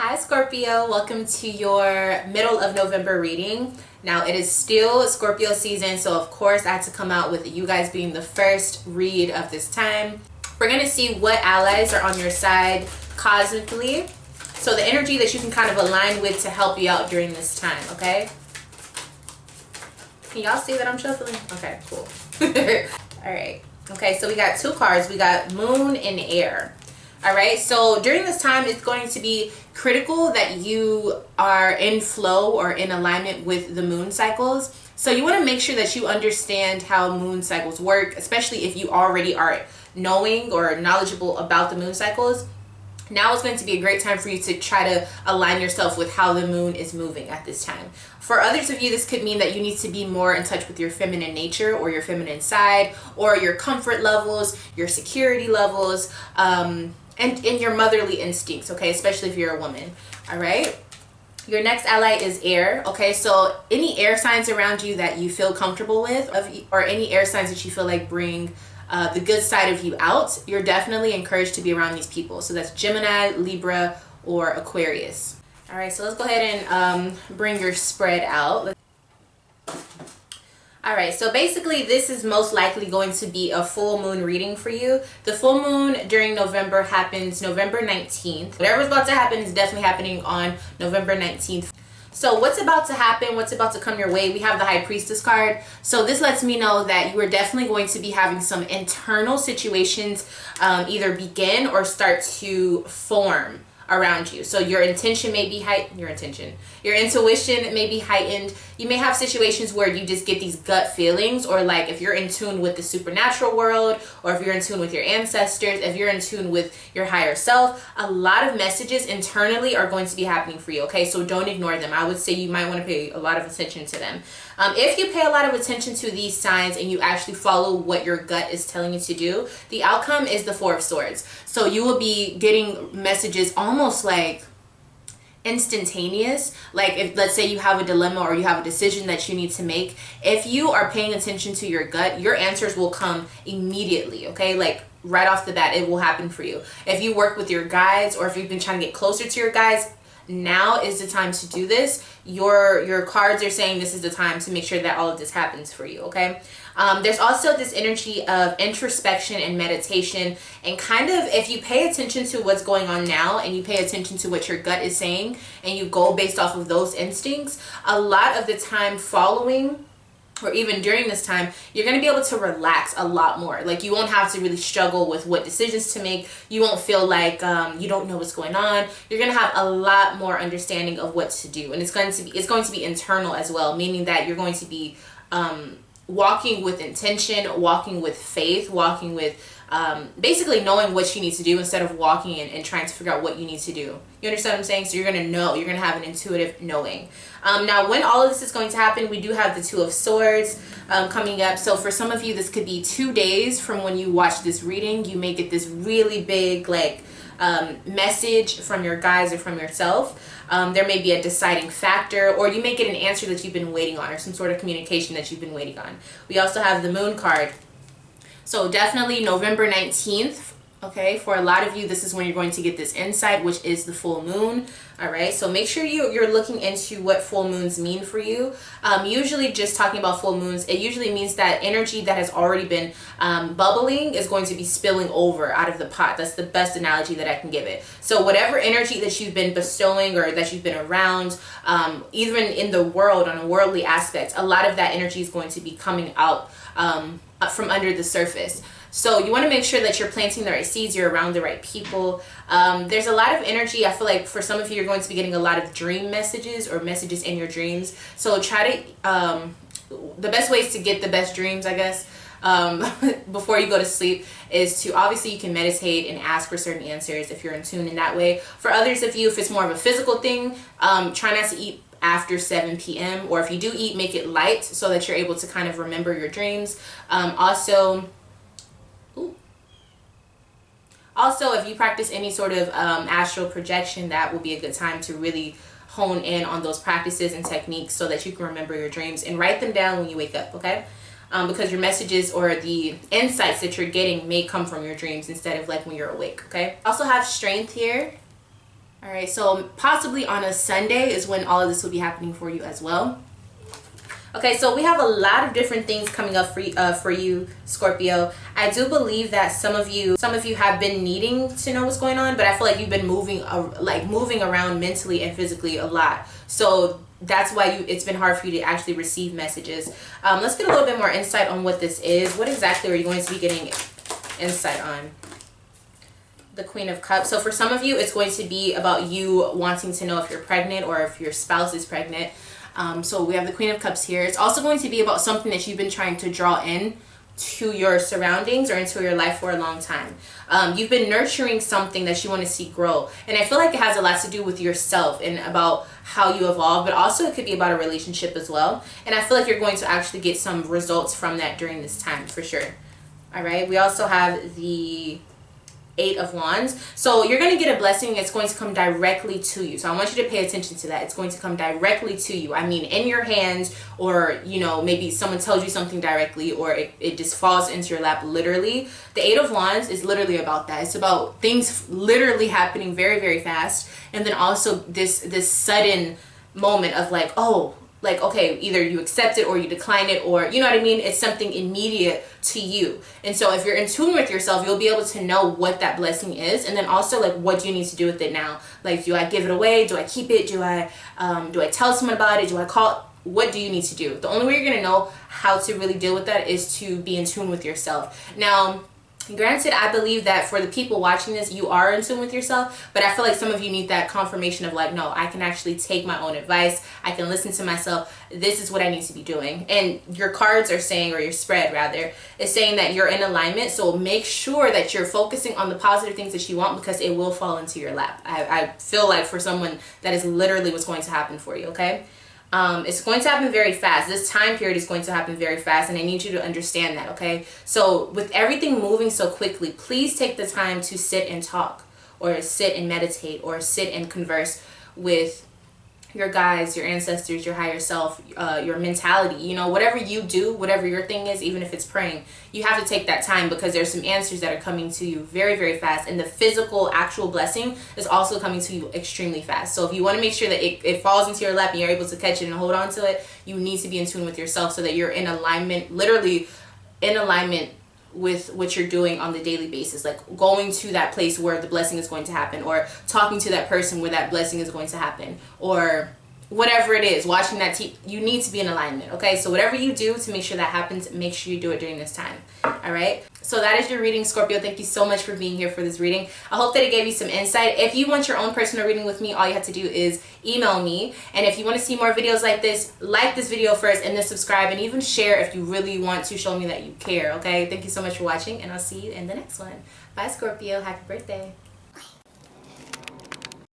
Hi Scorpio, welcome to your middle of November reading. Now it is still Scorpio season, so of course I had to come out with you guys being the first read of this time. We're going to see what allies are on your side cosmically, so the energy that you can kind of align with to help you out during this time, okay? Can y'all see that I'm shuffling? Okay, cool. Alright, okay, so we got two cards. We got Moon and Air. All right, so during this time, it's going to be critical that you are in flow or in alignment with the moon cycles. So you want to make sure that you understand how moon cycles work, especially if you already are knowing or knowledgeable about the moon cycles. Now is going to be a great time for you to try to align yourself with how the moon is moving at this time. For others of you, this could mean that you need to be more in touch with your feminine nature or your feminine side or your comfort levels, your security levels, and in your motherly instincts, okay, especially if you're a woman. All right, your next ally is air. Okay, so any air signs around you that you feel comfortable with, or any air signs that you feel like bring the good side of you out, you're definitely encouraged to be around these people. So that's Gemini, Libra, or Aquarius. All right, so let's go ahead and bring your spread out. All right, so basically this is most likely going to be a full moon reading for you. The full moon during November happens November 19th. Whatever's about to happen is definitely happening on November 19th. So what's about to happen, what's about to come your way, we have the High Priestess card. So this lets me know that you are definitely going to be having some internal situations either begin or start to form around you. So your intention may be your intuition may be heightened. You may have situations where you just get these gut feelings, or like if you're in tune with the supernatural world, or if you're in tune with your ancestors, if you're in tune with your higher self, a lot of messages internally are going to be happening for you. Okay, so don't ignore them. I would say you might want to pay a lot of attention to them. If you pay a lot of attention to these signs and you actually follow what your gut is telling you to do, the outcome is the Four of Swords. So you will be getting messages almost like instantaneous. Like if, let's say you have a dilemma or you have a decision that you need to make, if you are paying attention to your gut, your answers will come immediately. Okay, like right off the bat, it will happen for you. If you work with your guides, or if you've been trying to get closer to your guides, now is the time to do this. Your cards are saying this is the time to make sure that all of this happens for you. Okay, there's also this energy of introspection and meditation, and kind of if you pay attention to what's going on now and you pay attention to what your gut is saying and you go based off of those instincts, a lot of the time following or even during this time, you're going to be able to relax a lot more. Like you won't have to really struggle with what decisions to make. You won't feel like you don't know what's going on. You're going to have a lot more understanding of what to do, and it's going to be internal as well, meaning that you're going to be walking with intention, walking with faith, walking with basically knowing what you need to do instead of walking and trying to figure out what you need to do. You understand what I'm saying? So you're going to know. You're going to have an intuitive knowing. Now, when all of this is going to happen, we do have the Two of Swords coming up. So for some of you, this could be 2 days from when you watch this reading. You may get this really big like message from your guides or from yourself. There may be a deciding factor, or you may get an answer that you've been waiting on, or some sort of communication that you've been waiting on. We also have the Moon card. So definitely November 19th. Okay, for a lot of you, this is when you're going to get this insight, which is the full moon. All right, so make sure you're looking into what full moons mean for you. Usually just talking about full moons, it usually means that energy that has already been bubbling is going to be spilling over out of the pot. That's the best analogy that I can give it. So whatever energy that you've been bestowing or that you've been around, even in the world, on a worldly aspect, a lot of that energy is going to be coming out from under the surface. So you want to make sure that you're planting the right seeds, you're around the right people. There's a lot of energy. I feel like for some of you, you're going to be getting a lot of dream messages or messages in your dreams. So try to, the best ways to get the best dreams, I guess, before you go to sleep is to, obviously you can meditate and ask for certain answers if you're in tune in that way. For others of you, if it's more of a physical thing, try not to eat after 7 p.m. or if you do eat, make it light so that you're able to kind of remember your dreams. Also, if you practice any sort of astral projection, that will be a good time to really hone in on those practices and techniques so that you can remember your dreams and write them down when you wake up, okay? Because your messages or the insights that you're getting may come from your dreams instead of like when you're awake, okay? Also have strength here. All right, so possibly on a Sunday is when all of this will be happening for you as well. Okay, so we have a lot of different things coming up for you, Scorpio. I do believe that some of you have been needing to know what's going on, but I feel like you've been moving around mentally and physically a lot. So that's why it's been hard for you to actually receive messages. Let's get a little bit more insight on what this is. What exactly are you going to be getting insight on? The Queen of Cups. So for some of you, it's going to be about you wanting to know if you're pregnant or if your spouse is pregnant. So we have the Queen of Cups here. It's also going to be about something that you've been trying to draw in to your surroundings or into your life for a long time. You've been nurturing something that you want to see grow. And I feel like it has a lot to do with yourself and about how you evolve, but also it could be about a relationship as well. And I feel like you're going to actually get some results from that during this time for sure. All right. We also have the 8 of Wands. So you're going to get a blessing. It's going to come directly to you. So I want you to pay attention to that. It's going to come directly to you. I mean, in your hands, or, you know, maybe someone tells you something directly, or it just falls into your lap literally. The 8 of Wands is literally about that. It's about things literally happening very, very fast. And then also this sudden moment of like, oh, like, okay, either you accept it or you decline it, or, you know what I mean? It's something immediate to you. And so if you're in tune with yourself, you'll be able to know what that blessing is. And then also, like, what do you need to do with it now? Like, do I give it away? Do I keep it? Do I tell someone about it? Do I call? What do you need to do? The only way you're going to know how to really deal with that is to be in tune with yourself. Now, granted, I believe that for the people watching this, you are in tune with yourself, but I feel like some of you need that confirmation of like, no, I can actually take my own advice. I can listen to myself. This is what I need to be doing. And your cards are saying, or your spread rather, is saying that you're in alignment. So make sure that you're focusing on the positive things that you want, because it will fall into your lap. I feel like for someone, that is literally what's going to happen for you, okay? It's going to happen very fast. This time period is going to happen very fast, and I need you to understand that, okay? So with everything moving so quickly, please take the time to sit and talk, or sit and meditate, or sit and converse with your guides, your ancestors, your higher self, your mentality. You know, whatever you do, whatever your thing is, even if it's praying, you have to take that time, because there's some answers that are coming to you very, very fast. And the physical, actual blessing is also coming to you extremely fast. So if you want to make sure that it falls into your lap and you're able to catch it and hold on to it, you need to be in tune with yourself so that you're in alignment, literally in alignment with what you're doing on the daily basis, like going to that place where the blessing is going to happen, or talking to that person where that blessing is going to happen, or whatever it is, watching that TV. You need to be in alignment, okay? So whatever you do to make sure that happens, make sure you do it during this time. All right, so that is your reading, Scorpio. Thank you so much for being here for this reading. I hope that it gave you some insight. If you want your own personal reading with me, all you have to do is email me. And if you want to see more videos like this, like this video first, and then subscribe, and even share if you really want to show me that you care, okay? Thank you so much for watching, and I'll see you in the next one. Bye, Scorpio. Happy birthday.